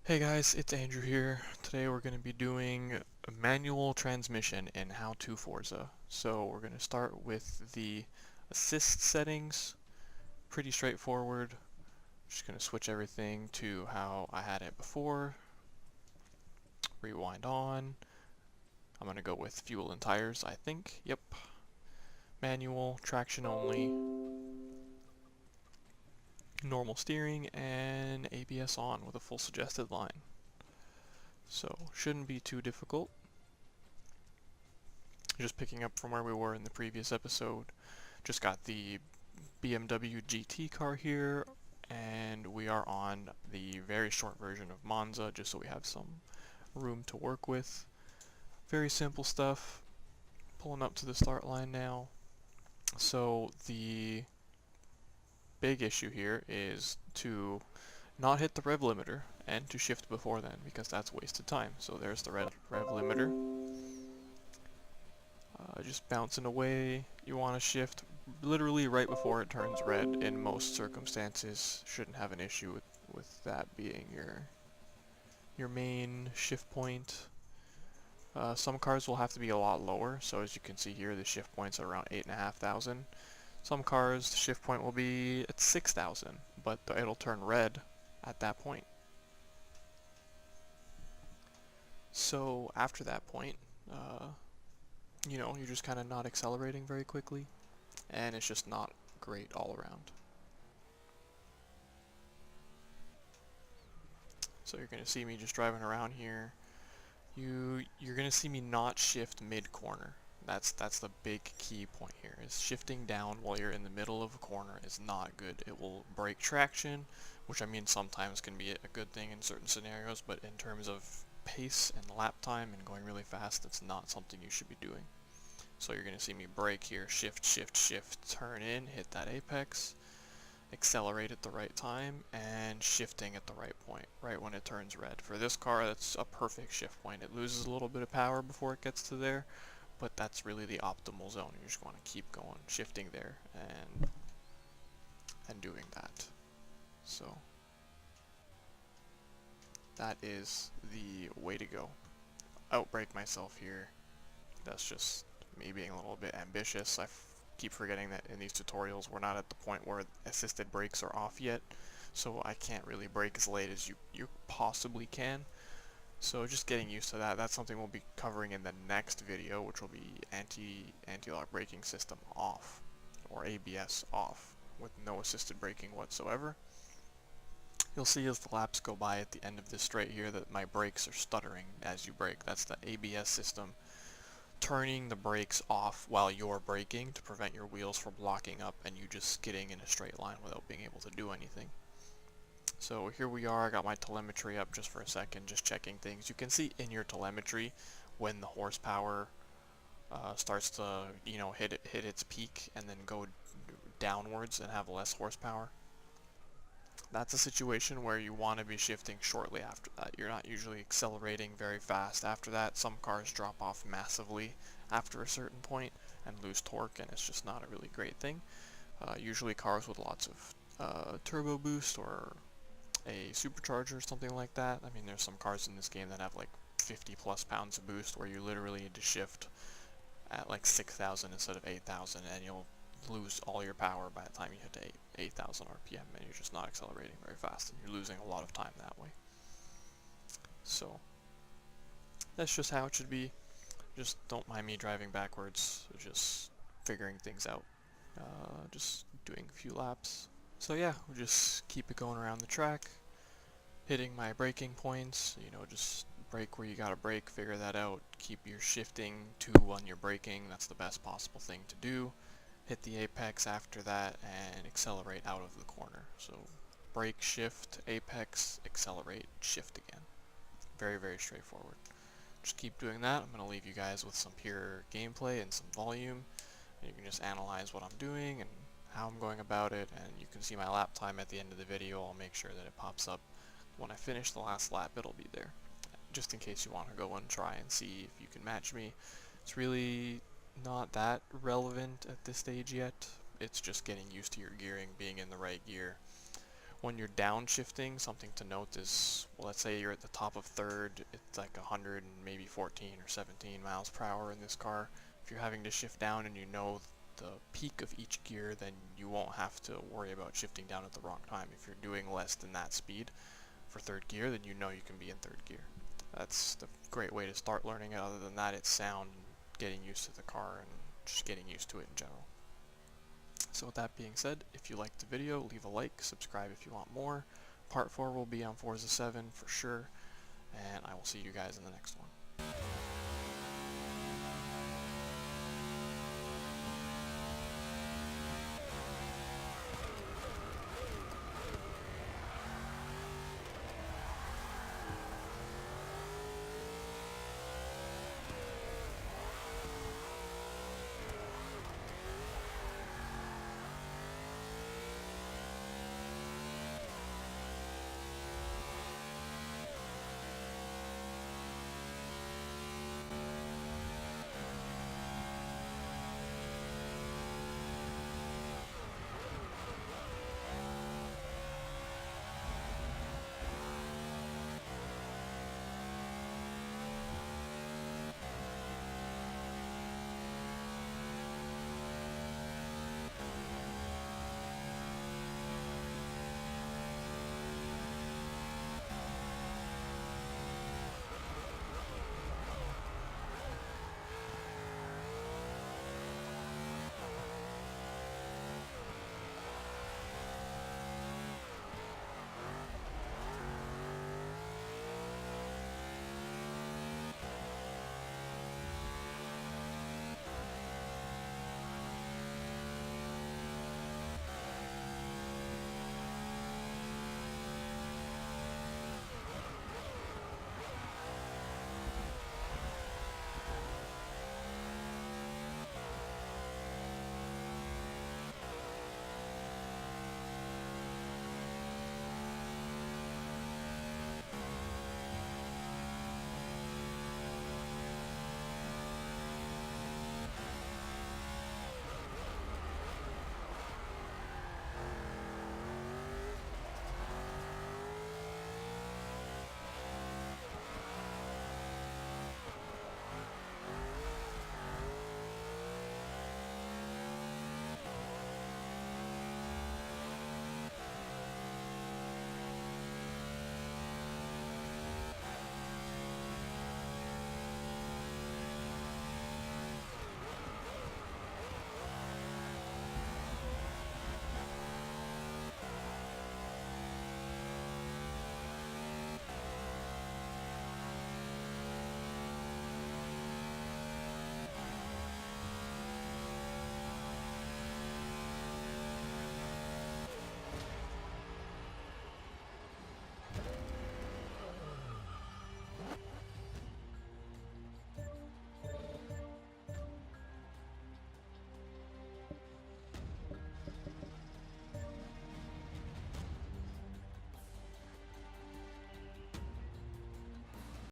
Hey guys, it's Andrew here. Today we're going to be doing a manual transmission in How to Forza. So we're going to start with the assist settings. Pretty straightforward. Just going to switch everything to how I had it before. Rewind on. I'm going to go with fuel and tires, I think. Yep. Manual, traction only, normal steering, and ABS on with a full suggested line. So shouldn't be too difficult. Just picking up from where we were in the previous episode. Just got the BMW GT car here, and we are on the very short version of Monza, just so we have some room to work with. Very simple stuff. Pulling up to the start line now. So the big issue here is to not hit the rev limiter and to shift before then, because that's wasted time. So there's the rev limiter. Just bouncing away. You want to shift literally right before it turns red in most circumstances. Shouldn't have an issue with that being your main shift point. Some cars will have to be a lot lower, so as you can see here, the shift point's around 8,500. Some cars, the shift point will be at 6,000, but it'll turn red at that point. So after that point, you're just kind of not accelerating very quickly, and it's just not great all around. So you're going to see me just driving around here. You're going to see me not shift mid-corner. That's the big key point here, is shifting down while you're in the middle of a corner is not good. It will break traction, which I mean sometimes can be a good thing in certain scenarios, but in terms of pace and lap time and going really fast, that's not something you should be doing. So you're going to see me brake here, shift, shift, shift, turn in, hit that apex, accelerate at the right time, and shifting at the right point, right when it turns red. For this car, that's a perfect shift point. It loses a little bit of power before it gets to there, but that's really the optimal zone. You just want to keep going, shifting there, and doing that. So that is the way to go. Outbrake myself here. That's just me being a little bit ambitious. I keep forgetting that in these tutorials we're not at the point where assisted brakes are off yet, so I can't really brake as late as you possibly can. So just getting used to that. That's something we'll be covering in the next video, which will be anti-lock braking system off, or ABS off, with no assisted braking whatsoever. You'll see as the laps go by at the end of this straight here that my brakes are stuttering as you brake. That's the ABS system turning the brakes off while you're braking to prevent your wheels from locking up and you just skidding in a straight line without being able to do anything. So here we are. I got my telemetry up just for a second, just checking things. You can see in your telemetry when the horsepower starts to hit its peak and then go downwards and have less horsepower. That's a situation where you want to be shifting shortly after that. You're not usually accelerating very fast after that. Some cars drop off massively after a certain point and lose torque, and it's just not a really great thing. Usually cars with lots of turbo boost or a supercharger or something like that. I mean, there's some cars in this game that have like 50 plus pounds of boost where you literally need to shift at like 6,000 instead of 8,000, and you'll lose all your power by the time you hit to 8,000 RPM, and you're just not accelerating very fast, and you're losing a lot of time that way. So that's just how it should be. Just don't mind me driving backwards, just figuring things out, just doing a few laps. So yeah, we'll just keep it going around the track, hitting my braking points, just brake where you gotta brake, figure that out, keep your shifting to when you're braking, that's the best possible thing to do. Hit the apex after that and accelerate out of the corner. So brake, shift, apex, accelerate, shift again. Very, very straightforward. Just keep doing that. I'm going to leave you guys with some pure gameplay and some volume. And you can just analyze what I'm doing and how I'm going about it, and you can see my lap time at the end of the video. I'll make sure that it pops up. When I finish the last lap, it'll be there, just in case you want to go and try and see if you can match me. It's really not that relevant at this stage yet. It's just getting used to your gearing, being in the right gear. When you're downshifting, something to note is, well, let's say you're at the top of third, it's like 100 and maybe 14 or 17 miles per hour in this car. If you're having to shift down and you know the peak of each gear, then you won't have to worry about shifting down at the wrong time. If you're doing less than that speed for third gear, then you know you can be in third gear. That's the great way to start learning it. Other than that, it's sound and getting used to the car and just getting used to it in general. So with that being said, if you liked the video, leave a like, subscribe if you want more. Part 4 will be on Forza 7 for sure, and I will see you guys in the next one.